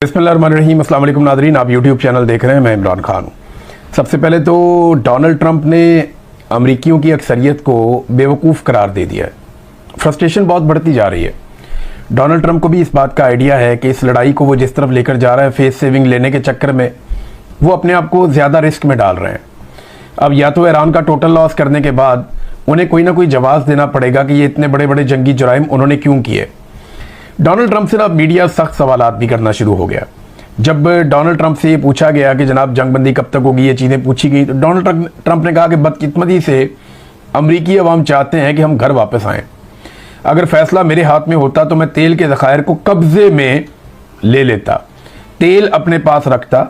बिस्मिल्लाहिर्रहमानिर्रहीम। अस्सलाम वालेकुम नाज़रीन, आप यूट्यूब चैनल देख रहे हैं। मैं इमरान खान हूँ। सबसे पहले तो डोनाल्ड ट्रंप ने अमरीकियों की अक्सरियत को बेवकूफ़ करार दे दिया है। फ्रस्ट्रेशन बहुत बढ़ती जा रही है। डोनाल्ड ट्रंप को भी इस बात का आइडिया है कि इस लड़ाई को वो जिस तरफ लेकर जा रहा है, फेस सेविंग लेने के चक्कर में वो अपने आप को ज़्यादा रिस्क में डाल रहे हैं। अब या तो ईरान का टोटल लॉस करने के बाद उन्हें कोई ना कोई जवाब देना पड़ेगा कि ये इतने बड़े बड़े जंगी जुराइम उन्होंने क्यों किए। डोनाल्ड ट्रंप से ना मीडिया सख्त सवालात भी करना शुरू हो गया। जब डोनाल्ड ट्रंप से ये पूछा गया कि जनाब जंगबंदी कब तक होगी, ये चीज़ें पूछी गई, तो डोनाल्ड ट्रंप ने कहा कि बदकिस्मती से अमरीकी अवाम चाहते हैं कि हम घर वापस आएँ। अगर फैसला मेरे हाथ में होता तो मैं तेल के ज़खायर को कब्जे में ले लेता, तेल अपने पास रखता,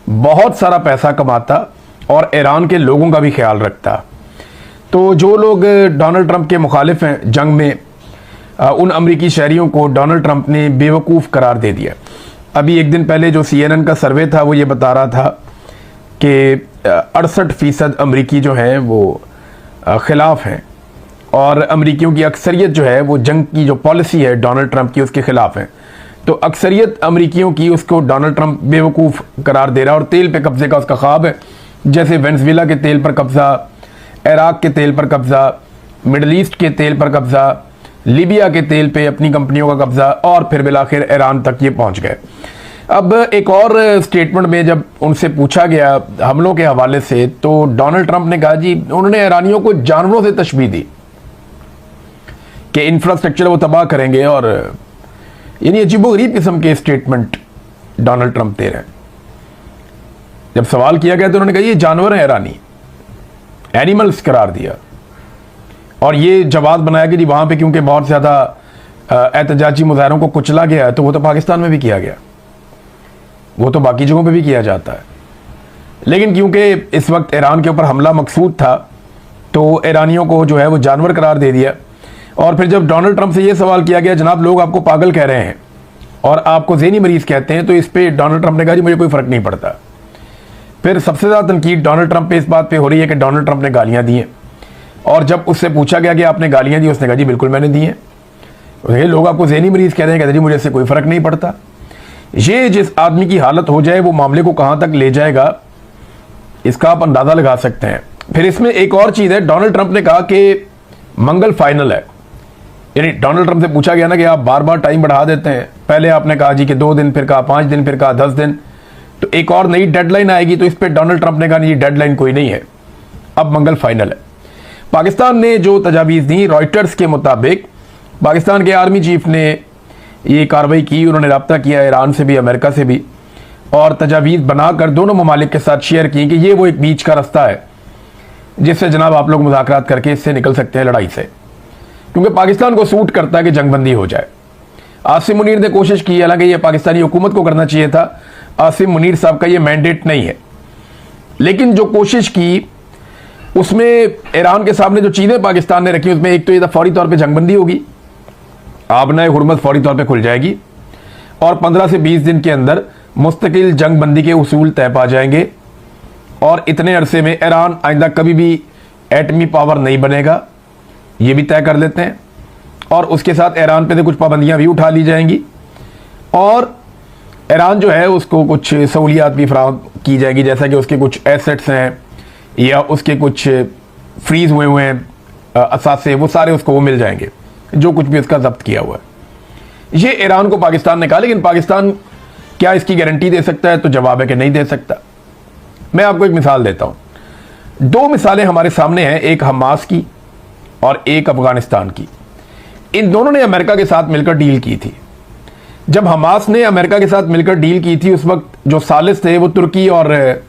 बहुत सारा पैसा कमाता और ईरान के लोगों का भी ख्याल रखता। तो जो लोग डोनाल्ड ट्रंप के मुखालिफ हैं जंग में, उन अमरीकी शहरियों को डोनाल्ड ट्रंप ने बेवकूफ़ करार दे दिया। अभी एक दिन पहले जो CNN का सर्वे था वो ये बता रहा था कि 68% अमरीकी जो हैं वो ख़िलाफ़ हैं और अमरीकियों की अक्सरियत जो है वो जंग की जो पॉलिसी है डोनाल्ड ट्रंप की उसके ख़िलाफ़ है। तो अक्सरियत अमरीकियों की उसको डोनाल्ड ट्रंप बेवकूफ़ करार दे रहा है और तेल पे कब्ज़े का उसका ख्वाब है। जैसे वेनेज़ुएला के तेल पर कब्ज़ा, इराक के तेल पर कब्ज़ा, मिडल ईस्ट के तेल पर कब्ज़ा, लीबिया के तेल पे अपनी कंपनियों का कब्जा और फिर बिलाखिर ईरान तक ये पहुंच गए। अब एक और स्टेटमेंट में जब उनसे पूछा गया हमलों के हवाले से, तो डोनाल्ड ट्रंप ने कहा जी उन्होंने ईरानियों को जानवरों से तशबीह दी कि इंफ्रास्ट्रक्चर वो तबाह करेंगे, और यानी अजीबोगरीब किस्म के स्टेटमेंट डोनाल्ड ट्रंप दे रहे हैं। जब सवाल किया गया तो उन्होंने कहा ये जानवर है ईरानी, एनिमल्स करार दिया। और ये जवाब बनाया कि जी वहाँ पे क्योंकि बहुत ज़्यादा एहतजाजी मुजाहरों को कुचला गया है, तो वो तो पाकिस्तान में भी किया गया, वो तो बाकी जगहों पे भी किया जाता है। लेकिन क्योंकि इस वक्त ईरान के ऊपर हमला मकसूद था तो ईरानियों को जो है वो जानवर करार दे दिया। और फिर जब डोनाल्ड ट्रंप से ये सवाल किया गया जनाब लोग आपको पागल कह रहे हैं और आपको ज़हनी मरीज़ कहते हैं, तो इस पर डोनाल्ड ट्रंप ने कहा जी मुझे कोई फ़र्क नहीं पड़ता। फिर सबसे ज़्यादा तनकीद डोनाल्ड ट्रंप पे इस बात पर हो रही है कि डोनाल्ड ट्रंप ने गालियाँ दी हैं, और जब उससे पूछा गया कि आपने गालियां दी, उसने कहा जी बिल्कुल मैंने दी हैं। लोग आपको ज़हनी मरीज़ कह रहे हैं, कहते जी मुझे इससे कोई फ़र्क नहीं पड़ता। ये जिस आदमी की हालत हो जाए वो मामले को कहाँ तक ले जाएगा इसका आप अंदाज़ा लगा सकते हैं। फिर इसमें एक और चीज़ है, डोनाल्ड ट्रंप ने कहा कि मंगल फाइनल है। यानी डोनाल्ड ट्रंप से पूछा गया ना कि आप बार बार टाइम बढ़ा देते हैं, पहले आपने कहा जी कि 2 दिन, फिर कहा 5 दिन, फिर कहा 10 दिन, तो एक और नई डेडलाइन आएगी। तो इस पर डोनाल्ड ट्रंप ने कहा नहीं डेडलाइन कोई नहीं है, अब मंगल फाइनल है। पाकिस्तान ने जो तजावीज़ दी, रॉयटर्स के मुताबिक पाकिस्तान के आर्मी चीफ ने ये कार्रवाई की, उन्होंने रब्ता किया ईरान से भी, अमेरिका से भी, और तजावीज़ बनाकर दोनों ममालिक के साथ शेयर की कि ये वो एक बीच का रास्ता है जिससे जनाब आप लोग मुज़ाकरात करके इससे निकल सकते हैं लड़ाई से, क्योंकि पाकिस्तान को सूट करता है कि जंगबंदी हो जाए। आसिम मुनीर ने कोशिश की, हालांकि ये पाकिस्तानी हुकूमत को करना चाहिए था, आसिम मुनीर साहब का ये मैंडेट नहीं है, लेकिन जो कोशिश की उसमें ईरान के सामने जो चीज़ें पाकिस्तान ने रखी उसमें एक तो ये फौरी तौर पे जंगबंदी होगी, आबनाए हुर्मत फौरी तौर पे खुल जाएगी और 15 से 20 दिन के अंदर मुस्तकिल जंगबंदी के उसूल तय पा जाएंगे, और इतने अरसे में ईरान आइंदा कभी भी एटमी पावर नहीं बनेगा, ये भी तय कर लेते हैं। और उसके साथ ईरान पे से कुछ पाबंदियाँ भी उठा ली जाएंगी और ईरान जो है उसको कुछ सहूलियात भी फराहम की जाएगी, जैसा कि उसके कुछ एसेट्स हैं या उसके कुछ फ्रीज हुए हैं असासे, वो सारे उसको वो मिल जाएंगे, जो कुछ भी उसका जब्त किया हुआ है। ये ईरान को पाकिस्तान ने कहा, लेकिन पाकिस्तान क्या इसकी गारंटी दे सकता है? तो जवाब है कि नहीं दे सकता। मैं आपको एक मिसाल देता हूं। 2 मिसालें हमारे सामने हैं, एक हमास की और एक अफगानिस्तान की। इन दोनों ने अमेरिका के साथ मिलकर डील की थी। जब हमास ने अमेरिका के साथ मिलकर डील की थी, उस वक्त जो सालिस थे वो तुर्की और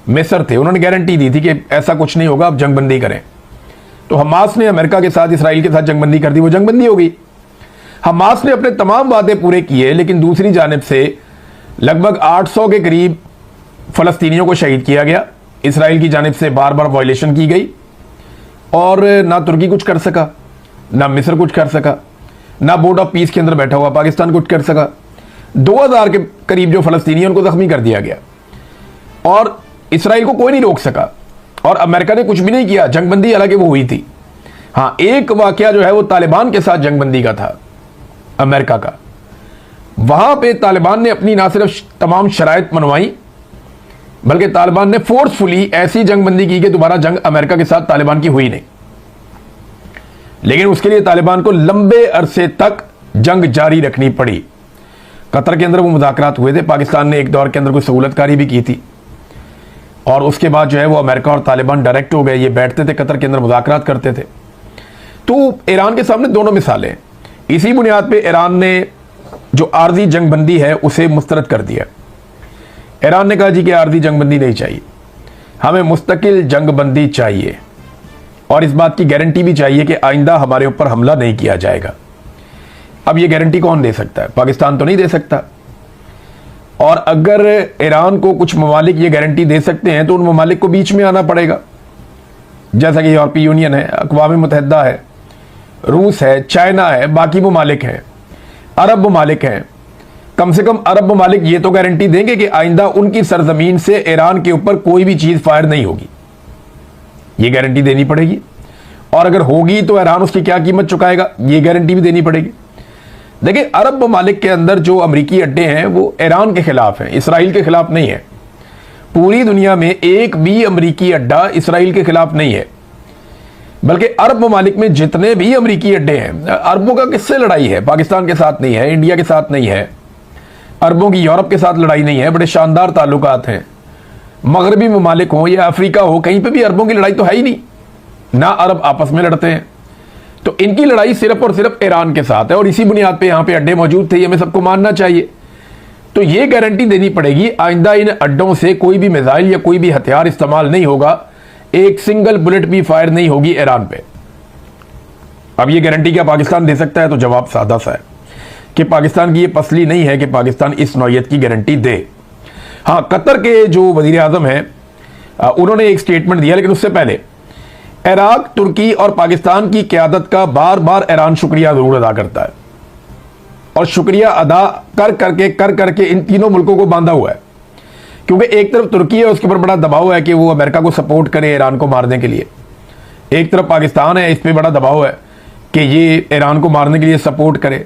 मिस्र थे। उन्होंने गारंटी दी थी कि ऐसा कुछ नहीं होगा, अब जंगबंदी करें। तो हमास ने अमेरिका के साथ, इसराइल के साथ जंगबंदी कर दी, वो जंगबंदी हो गई। हमास ने अपने तमाम वादे पूरे किए, लेकिन दूसरी जानिब से लगभग 800 के करीब फ़लस्तीनियों को शहीद किया गया। इसराइल की जानिब से बार बार वायलेशन की गई और ना तुर्की कुछ कर सका, ना मिस्र कुछ कर सका, ना बोर्ड ऑफ पीस के अंदर बैठा हुआ पाकिस्तान कुछ कर सका। 2000 के करीब जो फ़लस्तीनी उनको ज़ख्मी कर दिया गया और इसराइल को कोई नहीं रोक सका, और अमेरिका ने कुछ भी नहीं किया। जंगबंदी हालांकि वो हुई थी। हाँ, एक वाकया जो है वो तालिबान के साथ जंगबंदी का था, अमेरिका का। वहां पे तालिबान ने अपनी ना सिर्फ तमाम शराइत मनवाई, बल्कि तालिबान ने फोर्सफुली ऐसी जंगबंदी की कि दोबारा जंग अमेरिका के साथ तालिबान की हुई नहीं। लेकिन उसके लिए तालिबान को लंबे अरसे तक जंग जारी रखनी पड़ी। कतर के अंदर वो मुज़ाकरात हुए थे, पाकिस्तान ने एक दौर के अंदर कोई सहूलतकारी भी की थी, और उसके बाद जो है वो अमेरिका और तालिबान डायरेक्ट हो गए। ये बैठते थे कतर के अंदर, मुज़ाकरात करते थे। तो ईरान के सामने दोनों मिसालें। इसी बुनियाद पे ईरान ने जो आर्जी जंगबंदी है उसे मुस्तरद कर दिया। ईरान ने कहा जी कि आर्जी जंगबंदी नहीं चाहिए, हमें मुस्तकिल जंगबंदी चाहिए, और इस बात की गारंटी भी चाहिए कि आइंदा हमारे ऊपर हमला नहीं किया जाएगा। अब ये गारंटी कौन दे सकता है? पाकिस्तान तो नहीं दे सकता। और अगर ईरान को कुछ ममालिक ये गारंटी दे सकते हैं तो उन ममालिक को बीच में आना पड़ेगा, जैसा कि यूरोपीय यूनियन है, अक़वाम मुत्तहिदा है, रूस है, चाइना है, बाकी ममालिक हैं, अरब ममालिक हैं। कम से कम अरब ममालिक ये तो गारंटी देंगे कि आइंदा उनकी सरजमीन से ईरान के ऊपर कोई भी चीज़ फायर नहीं होगी। ये गारंटी देनी पड़ेगी, और अगर होगी तो ईरान उसकी क्या कीमत चुकाएगा, ये गारंटी भी देनी पड़ेगी। देखिए, अरब ममालिक के अंदर जो अमरीकी अड्डे हैं वो ईरान के खिलाफ हैं, इसराइल के खिलाफ नहीं है। पूरी दुनिया में एक भी अमरीकी अड्डा इसराइल के खिलाफ नहीं है, बल्कि अरब ममालिक में जितने भी अमरीकी अड्डे हैं, अरबों का किससे लड़ाई है? पाकिस्तान के साथ नहीं है, इंडिया के साथ नहीं है, अरबों की यूरोप के साथ लड़ाई नहीं है, बड़े शानदार ताल्लुकात हैं। मगरबी ममालिक हो या अफ्रीका हो, कहीं पे भी अरबों की लड़ाई तो है ही नहीं, ना अरब आपस में लड़ते हैं। तो इनकी लड़ाई सिर्फ और सिर्फ ईरान के साथ है, और इसी बुनियाद पे यहाँ पे अड्डे मौजूद थे, ये हमें सबको मानना चाहिए। तो ये गारंटी देनी पड़ेगी आइंदा इन अड्डों से कोई भी मिसाइल या कोई भी हथियार इस्तेमाल नहीं होगा, एक सिंगल बुलेट भी फायर नहीं होगी ईरान पे। अब ये गारंटी क्या पाकिस्तान दे सकता है? तो जवाब सादा सा है कि पाकिस्तान की ये पसली नहीं है कि पाकिस्तान इस नौयत की गारंटी दे। हाँ, कतर के जो वजीर आजम हैं उन्होंने एक स्टेटमेंट दिया, लेकिन उससे पहले इराक, तुर्की और पाकिस्तान की क़यादत का बार बार ईरान शुक्रिया जरूर अदा करता है, और शुक्रिया अदा कर करके इन तीनों मुल्कों को बांधा हुआ है। क्योंकि एक तरफ तुर्की है, उसके ऊपर बड़ा दबाव है कि वो अमेरिका को सपोर्ट करे ईरान को मारने के लिए, एक तरफ पाकिस्तान है, इस पर बड़ा दबाव है कि ये ईरान को मारने के लिए सपोर्ट करे।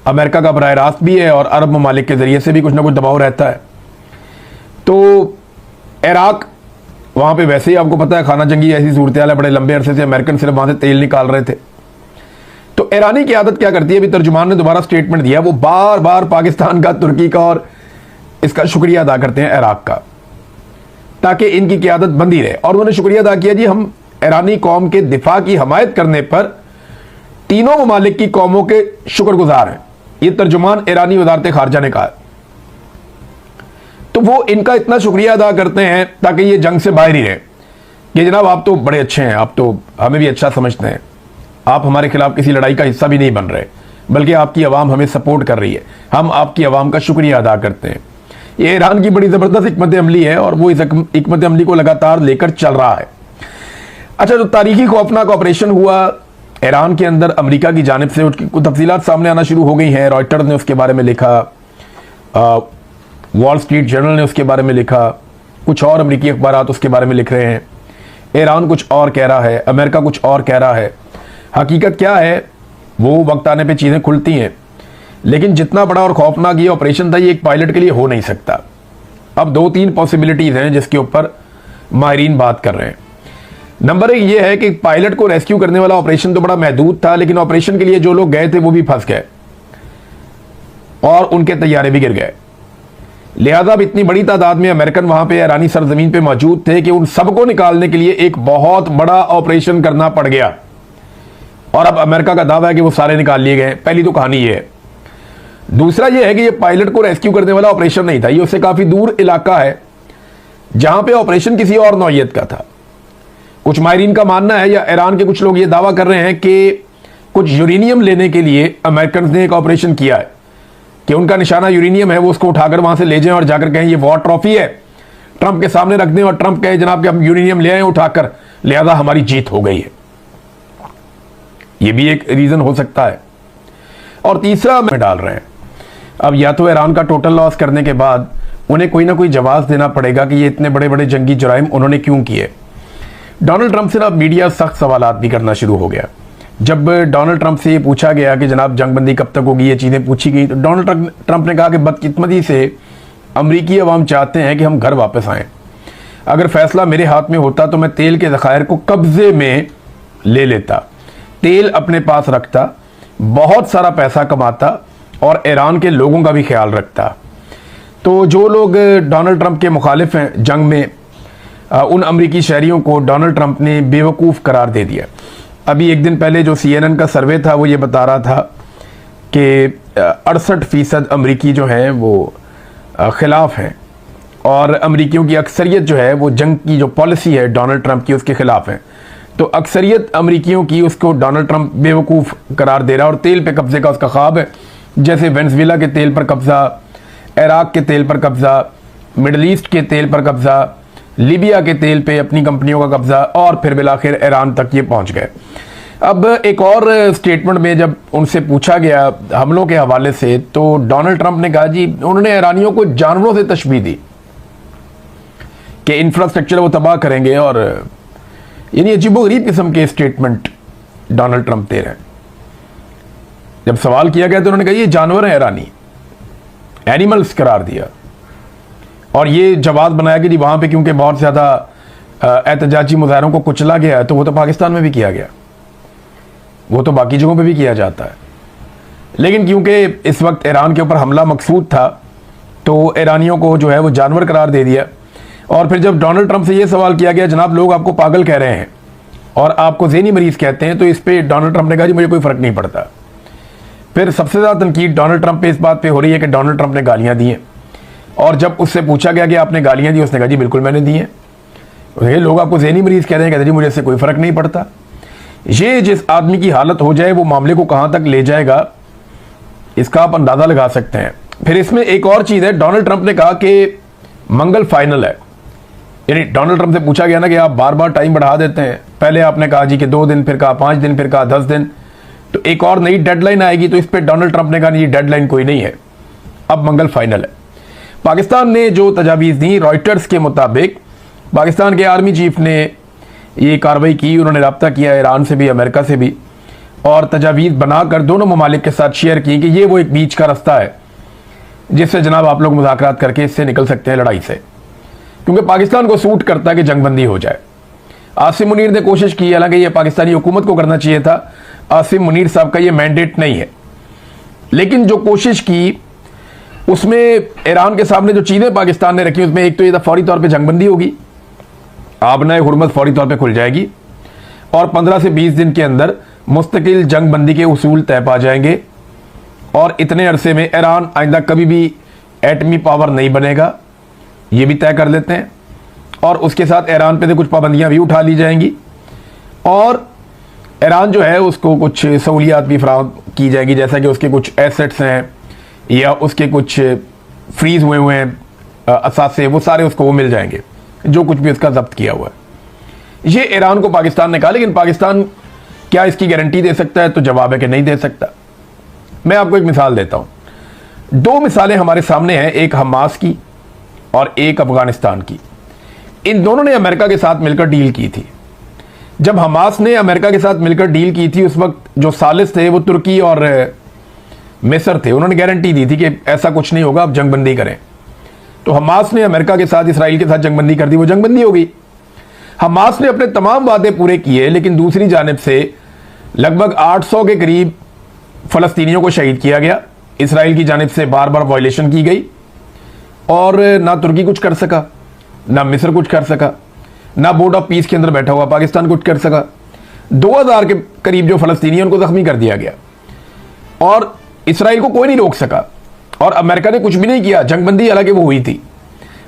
अमेरिका का बराह रास्त भी है, और अरब ममालिक के ज़रिए से भी कुछ ना कुछ दबाव रहता है। तो इराक, वहाँ पे वैसे ही आपको पता है खाना जंगी ऐसी सूरत हाल है, बड़े लंबे अरसे से अमेरिकन सिर्फ वहाँ से तेल निकाल रहे थे। तो ईरानी की आदत क्या करती है, अभी तर्जुमान ने दोबारा स्टेटमेंट दिया, वो बार बार पाकिस्तान का, तुर्की का और इसका शुक्रिया अदा करते हैं इराक का, ताकि इनकी क़यादत बंदी रहे। और उन्होंने शुक्रिया अदा किया जी, हम ईरानी कौम के दिफा की हमायत करने पर तीनों ममालिक की कौमों के शुक्रगुजार हैं। ये तर्जुमान ईरानी वज़ारत ख़ारजा ने कहा। तो वो इनका इतना शुक्रिया अदा करते हैं ताकि ये जंग से बाहर ही रहे कि जनाब आप तो बड़े अच्छे हैं, आप तो हमें भी अच्छा समझते हैं, आप हमारे खिलाफ किसी लड़ाई का हिस्सा भी नहीं बन रहे, बल्कि आपकी आवाम हमें सपोर्ट कर रही है, हम आपकी आवाम का शुक्रिया अदा करते हैं। ये ईरान की बड़ी ज़बरदस्त हिकमत अमली है, और वो इस हिकमत अमली को लगातार लेकर चल रहा है। अच्छा, जो तारीखी खौफनाक ऑपरेशन हुआ ईरान के अंदर अमेरिका की जानिब से, उसकी कुछ तफसीलात सामने आना शुरू हो गई हैं। रॉयटर्स ने उसके बारे में लिखा, वॉल स्ट्रीट जर्नल ने उसके बारे में लिखा, कुछ और अमेरिकी अखबारात उसके बारे में लिख रहे हैं। ईरान कुछ और कह रहा है, अमेरिका कुछ और कह रहा है। हकीकत क्या है वो वक्त आने पे चीज़ें खुलती हैं, लेकिन जितना बड़ा और खौफनाक ये ऑपरेशन था, ये एक पायलट के लिए हो नहीं सकता। अब 2-3 पॉसिबिलिटीज़ हैं जिसके ऊपर माहिरीन बात कर रहे हैं। नंबर 1 ये है कि पायलट को रेस्क्यू करने वाला ऑपरेशन तो बड़ा महदूद था, लेकिन ऑपरेशन के लिए जो लोग गए थे वो भी फंस गए और उनके तैयारे भी गिर गए। लिहाजा अब इतनी बड़ी तादाद में अमेरिकन वहां पे ईरानी सरजमीन पे मौजूद थे कि उन सबको निकालने के लिए एक बहुत बड़ा ऑपरेशन करना पड़ गया, और अब अमेरिका का दावा है कि वो सारे निकाल लिए गए। पहली तो कहानी ये है। दूसरा ये है कि ये पायलट को रेस्क्यू करने वाला ऑपरेशन नहीं था, ये उससे काफी दूर इलाका है जहां पे ऑपरेशन किसी और नौयत का था। कुछ माहिरीन का मानना है, या ईरान के कुछ लोग ये दावा कर रहे हैं कि कुछ यूरेनियम लेने के लिए अमेरिकन ने एक ऑपरेशन किया है, कि उनका निशाना यूरेनियम है, वो उसको उठाकर वहां से ले जाएं और जाकर कहें ये वॉर ट्रॉफी है, ट्रंप के सामने रख दें और ट्रंप कहे जनाब कि हम यूरेनियम ले आए उठाकर, लिहाजा हमारी जीत हो गई है। ये भी एक रीजन हो सकता है। और तीसरा में डाल रहे हैं, अब या तो ईरान का टोटल लॉस करने के बाद उन्हें कोई ना कोई जवाब देना पड़ेगा कि ये इतने बड़े बड़े जंगी जुराइम उन्होंने क्यों किए। डोनाल्ड ट्रंप से ना मीडिया सख्त सवालात भी करना शुरू हो गया जब डोनाल्ड ट्रंप से ये पूछा गया कि जनाब जंगबंदी कब तक होगी, ये चीज़ें पूछी गई, तो डोनाल्ड ट्रंप ने कहा कि बदकिस्मती से अमरीकी अवाम चाहते हैं कि हम घर वापस आएँ। अगर फैसला मेरे हाथ में होता तो मैं तेल के ज़खायर को कब्ज़े में ले लेता, तेल अपने पास रखता, बहुत सारा पैसा कमाता और ईरान के लोगों का भी ख्याल रखता। तो जो लोग डोनाल्ड ट्रंप के मुखालिफ हैं जंग में, उन अमरीकी शहरियों को डोनाल्ड ट्रंप ने बेवकूफ़ करार दे दिया। अभी एक दिन पहले जो CNN का सर्वे था वो ये बता रहा था कि 68% अमरीकी जो हैं वो ख़िलाफ़ हैं और अमरीकियों की अक्सरियत जो है वो जंग की जो पॉलिसी है डोनाल्ड ट्रंप की उसके ख़िलाफ़ है। तो अक्सरियत अमरीकियों की उसको डोनाल्ड ट्रंप बेवकूफ़ करार दे रहा है और तेल पे कब्ज़े का उसका ख्वाब है। जैसे वेनेज़ुएला के तेल पर कब्ज़ा, इराक के तेल पर कब्ज़ा, मिडल ईस्ट के तेल पर कब्ज़ा, लीबिया के तेल पे अपनी कंपनियों का कब्ज़ा और फिर बिलाखिर ईरान तक ये पहुंच गए। अब एक और स्टेटमेंट में जब उनसे पूछा गया हमलों के हवाले से, तो डोनाल्ड ट्रंप ने कहा जी, उन्होंने ईरानियों को जानवरों से तशबीह दी कि इंफ्रास्ट्रक्चर वो तबाह करेंगे, और यानी अजीबोगरीब किस्म के स्टेटमेंट डोनाल्ड ट्रंप दे रहे हैं। जब सवाल किया गया तो उन्होंने कहा ये जानवर हैं ईरानी, एनिमल्स करार दिया, और ये जवाब बनाया कि जी वहाँ पे क्योंकि बहुत ज़्यादा एहतजाजी मुजाहरों को कुचला गया है, तो वो तो पाकिस्तान में भी किया गया, वो तो बाकी जगहों पे भी किया जाता है। लेकिन क्योंकि इस वक्त ईरान के ऊपर हमला मकसूद था तो ईरानियों को जो है वो जानवर करार दे दिया। और फिर जब डोनाल्ड ट्रंप से ये सवाल किया गया जनाब लोग आपको पागल कह रहे हैं और आपको ज़हनी मरीज़ कहते हैं, तो इस पर डोनाल्ड ट्रंप ने कहा जी मुझे कोई फ़र्क नहीं पड़ता। फिर सबसे ज़्यादा तनकीद डोनाल्ड ट्रंप पे इस बात पे हो रही है कि डोनाल्ड ट्रंप ने गालियाँ दी हैं, और जब उससे पूछा गया कि आपने गालियाँ दी, उसने कहा जी बिल्कुल मैंने दी हैं। ये लोग आपको ज़हनी मरीज़ कह रहे हैं, कहते जी मुझे इससे कोई फ़र्क नहीं पड़ता। ये जिस आदमी की हालत हो जाए वो मामले को कहाँ तक ले जाएगा इसका आप अंदाज़ा लगा सकते हैं। फिर इसमें एक और चीज़ है, डोनाल्ड ट्रंप ने कहा कि मंगल फाइनल है। यानी डोनाल्ड ट्रंप से पूछा गया ना कि आप बार बार टाइम बढ़ा देते हैं, पहले आपने कहा जी कि 2 दिन, फिर कहा 5 दिन, फिर कहा 10 दिन, तो एक और नई डेडलाइन आएगी। तो इस पर डोनाल्ड ट्रंप ने कहा नहीं डेडलाइन कोई नहीं है, अब मंगल फाइनल है। पाकिस्तान ने जो तजावीज़ दी, रॉयटर्स के मुताबिक पाकिस्तान के आर्मी चीफ ने ये कार्रवाई की, उन्होंने रब्ता किया ईरान से भी, अमेरिका से भी, और तजावीज़ बनाकर दोनों ममालिक के साथ शेयर की कि ये वो एक बीच का रास्ता है जिससे जनाब आप लोग मुज़ाकरात करके इससे निकल सकते हैं लड़ाई से, क्योंकि पाकिस्तान को सूट करता है कि जंगबंदी हो जाए। आसिम मुनीर ने कोशिश की, हालांकि ये पाकिस्तानी हुकूमत को करना चाहिए था, आसिम मुनीर साहब का ये मैंडेट नहीं है, लेकिन जो कोशिश की उसमें ईरान के सामने जो चीज़ें पाकिस्तान ने रखी उसमें एक तो ये था फौरी तौर पे जंगबंदी होगी, आबनाए हुर्मत फौरी तौर पे खुल जाएगी, और 15 से 20 दिन के अंदर मुस्तकिल जंगबंदी के उसूल तय पा जाएंगे, और इतने अरसे में ईरान आइंदा कभी भी एटमी पावर नहीं बनेगा, ये भी तय कर लेते हैं, और उसके साथ ईरान पे से कुछ पाबंदियाँ भी उठा ली जाएंगी, और ईरान जो है उसको कुछ सहूलियात भी फराहम की जाएगी, जैसा कि उसके कुछ एसेट्स हैं या उसके कुछ फ्रीज हुए हैं असासे, वो सारे उसको वो मिल जाएंगे, जो कुछ भी उसका जब्त किया हुआ है। ये ईरान को पाकिस्तान ने कहा, लेकिन पाकिस्तान क्या इसकी गारंटी दे सकता है? तो जवाब है कि नहीं दे सकता। मैं आपको एक मिसाल देता हूं। 2 मिसालें हमारे सामने हैं, एक हमास की और एक अफगानिस्तान की। इन दोनों ने अमेरिका के साथ मिलकर डील की थी। जब हमास ने अमेरिका के साथ मिलकर डील की थी, उस वक्त जो सालिस थे वो तुर्की और मिस्र थे। उन्होंने गारंटी दी थी कि ऐसा कुछ नहीं होगा, अब जंगबंदी करें। तो हमास ने अमेरिका के साथ, इसराइल के साथ जंगबंदी कर दी, वो जंगबंदी हो गई। हमास ने अपने तमाम वादे पूरे किए, लेकिन दूसरी जानिब से लगभग 800 के करीब फ़लस्तीनियों को शहीद किया गया। इसराइल की जानिब से बार बार वायलेशन की गई, और ना तुर्की कुछ कर सका, ना मिस्र कुछ कर सका, ना बोर्ड ऑफ पीस के अंदर बैठा हुआ पाकिस्तान कुछ कर सका। 2000 के करीब जो फ़लस्तीनी उनको ज़ख्मी कर दिया गया, और इसराइल को कोई नहीं रोक सका, और अमेरिका ने कुछ भी नहीं किया। जंगबंदी हालांकि वो हुई थी।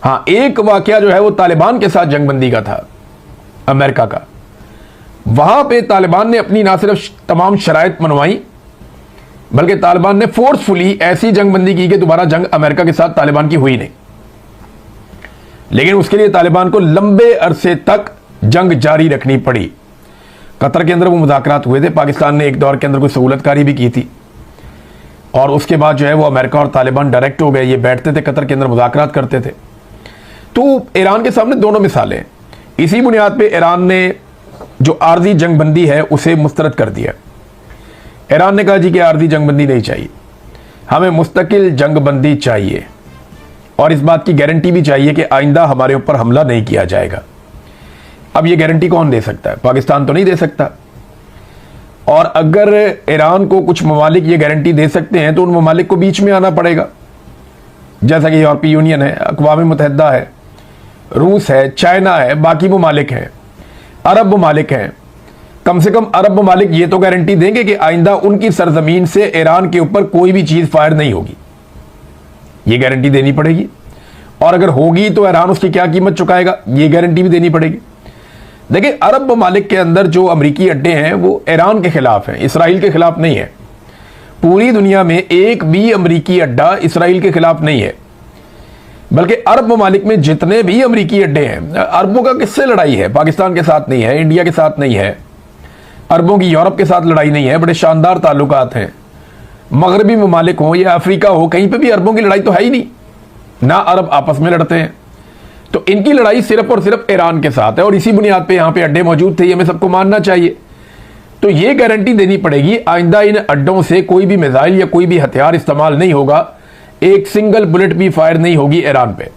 हाँ, एक वाकया जो है वो तालिबान के साथ जंगबंदी का था, अमेरिका का। वहां पे तालिबान ने अपनी ना सिर्फ तमाम शराइत मनवाई, बल्कि तालिबान ने फोर्सफुली ऐसी जंगबंदी की कि दोबारा जंग अमेरिका के साथ तालिबान की हुई नहीं। लेकिन उसके लिए तालिबान को लंबे अरसे तक जंग जारी रखनी पड़ी। कतर के अंदर वो मुज़ाकरात हुए थे, पाकिस्तान ने एक दौर के अंदर कोई सहूलतकारी भी की थी, और उसके बाद जो है वो अमेरिका और तालिबान डायरेक्ट हो गए। ये बैठते थे कतर के अंदर, मुज़ाकरात करते थे। तो ईरान के सामने दोनों मिसालें। इसी बुनियाद पे ईरान ने जो आर्जी जंगबंदी है उसे मुस्तरद कर दिया। ईरान ने कहा जी कि आर्जी जंगबंदी नहीं चाहिए, हमें मुस्तकिल जंगबंदी चाहिए और इस बात की गारंटी भी चाहिए कि आइंदा हमारे ऊपर हमला नहीं किया जाएगा। अब ये गारंटी कौन दे सकता है? पाकिस्तान तो नहीं दे सकता। और अगर ईरान को कुछ ममालिक ये गारंटी दे सकते हैं तो उन ममालिक को बीच में आना पड़ेगा, जैसा कि यूरोपीय यूनियन है, अक़वाम मुत्तहिदा है, रूस है, चाइना है, बाकी ममालिक हैं, अरब ममालिक हैं। कम से कम अरब ममालिक ये तो गारंटी देंगे कि आइंदा उनकी सरजमीन से ईरान के ऊपर कोई भी चीज़ फायर नहीं होगी, ये गारंटी देनी पड़ेगी। और अगर होगी तो ईरान उसकी क्या कीमत चुकाएगा, ये गारंटी भी देनी पड़ेगी। देखिए, अरब ममालिक के अंदर जो अमरीकी अड्डे हैं वो ईरान के खिलाफ हैं, इसराइल के खिलाफ नहीं है। पूरी दुनिया में एक भी अमरीकी अड्डा इसराइल के खिलाफ नहीं है, बल्कि अरब ममालिक में जितने भी अमरीकी अड्डे हैं, अरबों का किससे लड़ाई है? पाकिस्तान के साथ नहीं है, इंडिया के साथ नहीं है, अरबों की यूरोप के साथ लड़ाई नहीं है, बड़े शानदार ताल्लुकात हैं। मगरबी ममालिक हो या अफ्रीका हो, कहीं पे भी अरबों की लड़ाई तो है ही नहीं, ना अरब आपस में लड़ते हैं। तो इनकी लड़ाई सिर्फ और सिर्फ ईरान के साथ है और इसी बुनियाद पे यहाँ पे अड्डे मौजूद थे, ये हमें सबको मानना चाहिए। तो ये गारंटी देनी पड़ेगी आइंदा इन अड्डों से कोई भी मिसाइल या कोई भी हथियार इस्तेमाल नहीं होगा, एक सिंगल बुलेट भी फायर नहीं होगी ईरान पे।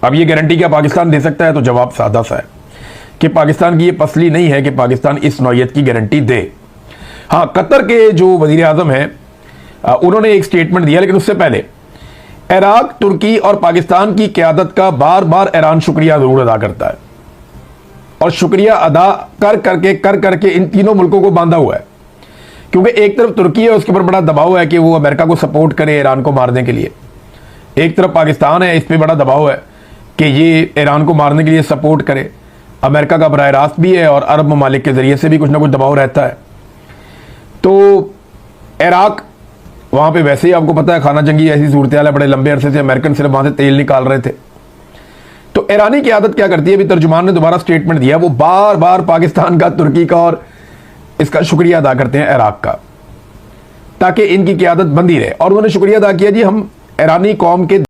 अब ये गारंटी क्या पाकिस्तान दे सकता है? तो जवाब सादा सा है कि पाकिस्तान की ये पसली नहीं है कि पाकिस्तान इस नौयत की गारंटी दे। हाँ, कतर के जो वजीर आजम हैं उन्होंने एक स्टेटमेंट दिया, लेकिन उससे पहले इराक, तुर्की और पाकिस्तान की क़यादत का बार बार ईरान शुक्रिया जरूर अदा करता है और शुक्रिया अदा कर करके इन तीनों मुल्कों को बांधा हुआ है, क्योंकि एक तरफ तुर्की है, उसके ऊपर बड़ा दबाव है कि वो अमेरिका को सपोर्ट करे ईरान को मारने के लिए, एक तरफ पाकिस्तान है, इस पर बड़ा दबाव है कि ये ईरान को मारने के लिए सपोर्ट करे। अमेरिका का बराह रास्त भी है और अरब ममालिक के जरिए से भी कुछ ना कुछ दबाव रहता है। तो इराक, वहाँ पे वैसे ही आपको पता है खाना जंगी ऐसी सूरत हाल है, बड़े लंबे अरसे से अमेरिकन सिर्फ वहाँ से तेल निकाल रहे थे। तो ईरानी की आदत क्या करती है, अभी तर्जुमान ने दोबारा स्टेटमेंट दिया, वो बार बार पाकिस्तान का, तुर्की का और इसका शुक्रिया अदा करते हैं इराक का, ताकि इनकी क़यादत बंदी रहे। और उन्होंने शुक्रिया अदा किया जी, हम ईरानी कौम के